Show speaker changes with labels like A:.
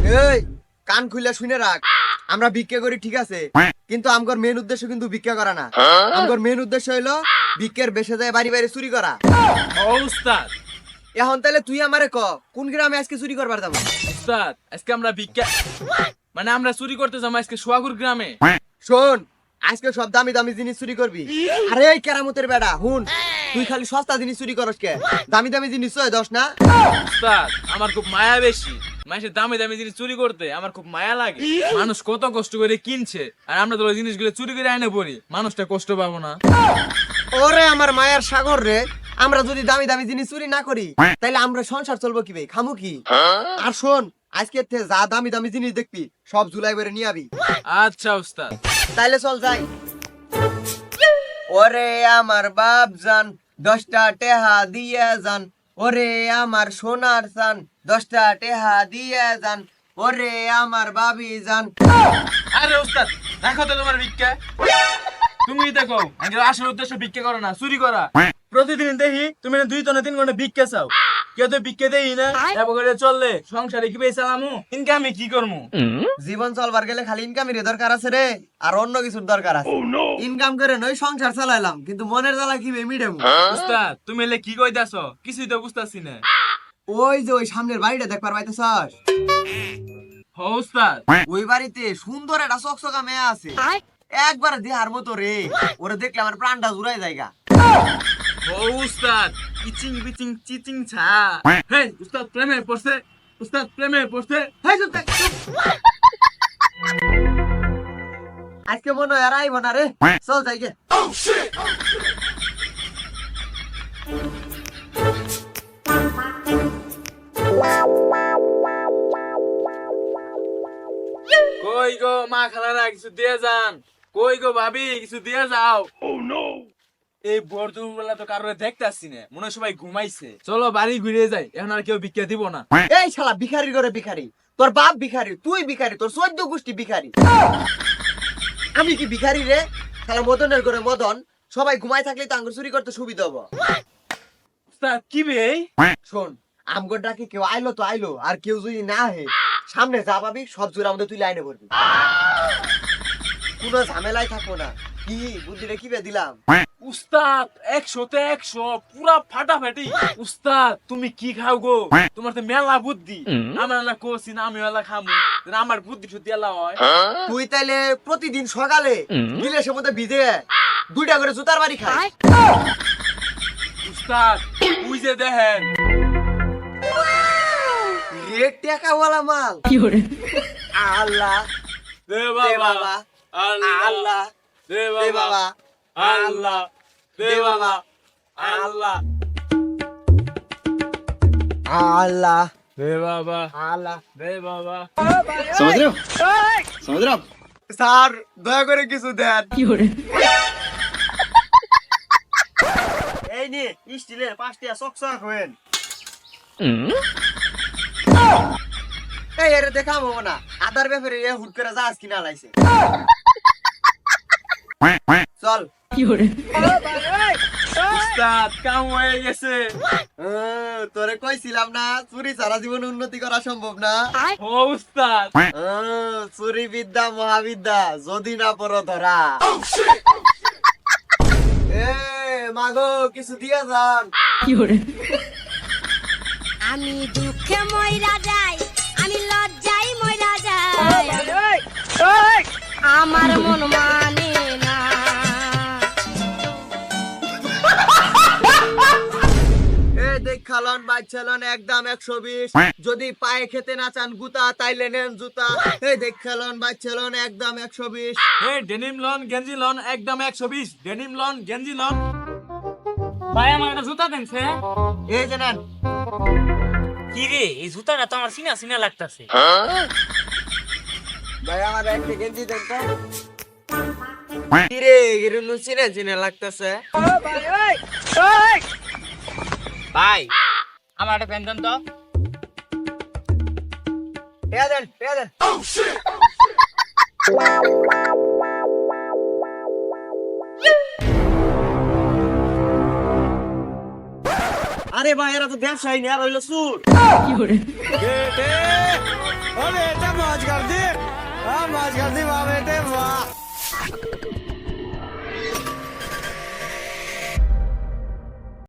A: এই কান খুলে শুনে রাখ, আমরা ভিক্ষা করি ঠিক আছে, কিন্তু আমগর মেন উদ্দেশ্য কিন্তু ভিক্ষা করা না। আমগর মেন উদ্দেশ্য হইলো ভিক্ষের বেশে যায় বাড়ি বাড়ি চুরি করা।
B: ও উস্তাদ,
A: এখন তাহলে তুই আমারে ক কোন গ্রামে আজকে চুরি করবার যাবো?
B: উস্তাদ আজকে আমরা ভিক্ষা মানে আমরা চুরি করতে যাবো আজকে সোয়াগুর গ্রামে।
A: শোন, আজকে সব দামি দামি জিনিস চুরি করবি। আরে এই কেরামতের বেড়া হুন, তুই খালি সস্তা জিনিস চুরি করস কে? দামি দামি জিনিস চয় দশ না?
B: উস্তাদ আমার খুব মায়া বেশি, মানুষের দামি দামি জিনিস চুরি করতে আমার খুব মায়া লাগে। মানুষ কত কষ্ট করে কিনছে আর আমরা তো ওই জিনিসগুলো চুরি করে আইনে পড়ি, মানুষটা কষ্ট পাবো না?
A: ওরে আমার মায়ের সাগর রে, আমরা যদি দামি দামি জিনিস চুরি না করি তাহলে আমরা সংসার চলবো কি ভাই, খামু কি? আর শোন, আজকে যা দামি দামি জিনিস দেখবি সব জুলাই বেড়ে নিয়ে আবি।
B: আচ্ছা উস্তাদ।
A: তাইলে চল যাই। ওরে আমার বাপ জান 10টা টেহা দিয়ে যান, ওরে আমার সোনার জান 10টা টেহা দিয়ে যান, ওরে আমার বাবি জান।
B: আরে উস্তাদ দেখো তো তোমার ভিক্ষা, তুমি দেখো আগে আসল উদ্দেশ্য ভিক্ষা করো না চুরি করা। প্রতিদিন দেখি তুমি 2-3 ঘন্টা ভিক্ষা চাও, কেউ তো ভিক্ষা দেই না। এভাবে চললে সংসারে কি চালামু, ইনকামে কি করমু?
A: জীবন চলবার গেলে খালি ইনকামের দরকার আছে রে, আর অন্য কিছুর দরকার আছে। ইনকাম করে নই সংসার চালাইলাম, কিন্তু মনের জ্বালা কি মিটামু?
B: উস্তাদ তুমি এলে কি কইতাছো, কিছুই তো বুঝতাছি না।
A: ওই যে ওই সামনের বাড়িটা দেখবার পাইতেছস?
B: হ উস্তাদ।
A: ওই বাড়িতে সুন্দর একটা চকচকা মেয়ে আছে, একবার দেহার মতো রে, ওরে দেখলে আমার প্রাণটা জুড়াই জায়গা।
B: ও উস্তাদ ইচিং বিচিং চিচিং ছা। হে উস্তাদ প্রেমে পড়ছে, উস্তাদ প্রেমে পড়ছে।
A: হেই চুপ থাক, চুপ। আজকে মনে হয় আর আইব না রে, চল যাই গে।
B: কই গো মা খালারা কিছু দিয়ে যান, কই গো ভাবি কিছু দিয়ে যাও। এই ভোর দুপুরবেলা তো কারোর দেখতাছি না, মনে হয় সবাই ঘুমাইছে। চলো বাড়ি ঘুরে যাই, এখন আর কেউ ভিক্ষা দিব না।
A: এই শালা ভিখারি করে ভিখারি, তোর বাপ ভিখারি, তুই ভিখারি, তোর 14 গোষ্ঠী ভিখারি। আমি কি ভিখারি রে? শালা মদনের করে মদন, সবাই ঘুমাই থাকলে তো আঙ্গুর চুরি করতে সুবিধা হবো।
B: উস্তাদ কি বে?
A: শোন, আমগর ডাকে কেউ আইলো তো আইলো, আর কেউ যদি না হে সামনে যা পাবি সব জোর আমাদের তুই লাইনে পড়বি, কোনো ঝামেলাই থাকবো না। কি বুদ্ধিটা কি বে দিলাম?
B: উস্তাদ 100-তে 100 পুরা ফাটাফাটি। উস্তাদ তুমি কি খাও গো, তোমার তো মেলা বুদ্ধি। আমার না কোসি না, আমি মেলা খামু, আমার বুদ্ধি শুদ্ধি এলা হয়।
A: তুই তাইলে প্রতিদিন সকালে গিলাসের মধ্যে ভিজে 2টা করে জুতার বাড়ি খাই।
B: উস্তাদ ওই যে দেখেন
A: রেট টাকাওয়ালা মাল। আল্লাহ
B: দে
A: দে
B: বাবা,
A: বাবা,
B: আল্লাহ
A: আল্লাহ
B: দে
A: দে
B: বাবা,
A: বাবা,
B: আল্লাহ দে বাবা, আল্লাহ
A: আল্লাহ
B: দে বাবা,
A: আল্লাহ।
B: দে বাবা।
A: समझ रहे हो? समझ रहे हो? স্যার দয়া করে কিছু দেন। এই নে স্টিলের 5টা চকচক হবেন। এই এর দেখাবো না, আদার ব্যাপারে এ হুট করে জাহাজ কিনা লাইছে। চল।
B: উস্তাদ কাম হয়ে গেছে।
A: তোরে কইছিলাম না চুরি সারা জীবন উন্নতি করা সম্ভব না।
B: ও উস্তাদ
A: চুরি বিদ্যা মহাবিদ্যা, যদি না পড়ো ধরা। এ মাগো কিছু দিয়া যান।
C: আমি দুঃখে মইরা যাই, আমি লজ্জায় মইরা যাই, আমার মন মানে না।
A: দেখালন বাচ্চালন একদম 120, যদি পায়ে খেতে না চান গুতা তাইলে নেন জুতা। এই দেখালন বাচ্চালন একদম 120।
B: এই ডেনিম লন গেঞ্জি লন একদম 120, ডেনিম লন গেঞ্জি লন।
D: ভাই আমার একটা জুতা দেনছে।
A: এই যে নেন।
D: কি রে এই জুতাটা তো আমার সিনা সিনা লাগতাছে।
A: ভাই আমার একটা গেঞ্জি দেন তো। কি রে এরুনু চিনে চিনে লাগতেছে।
D: ভাই আমার একটা প্যান্ট দেন তো।
A: দেন দেন। আরে ভাই এরা তো ব্যবসায়ী না, আর হইলো সুর।
E: मौज कर दी वाह बेटे वाह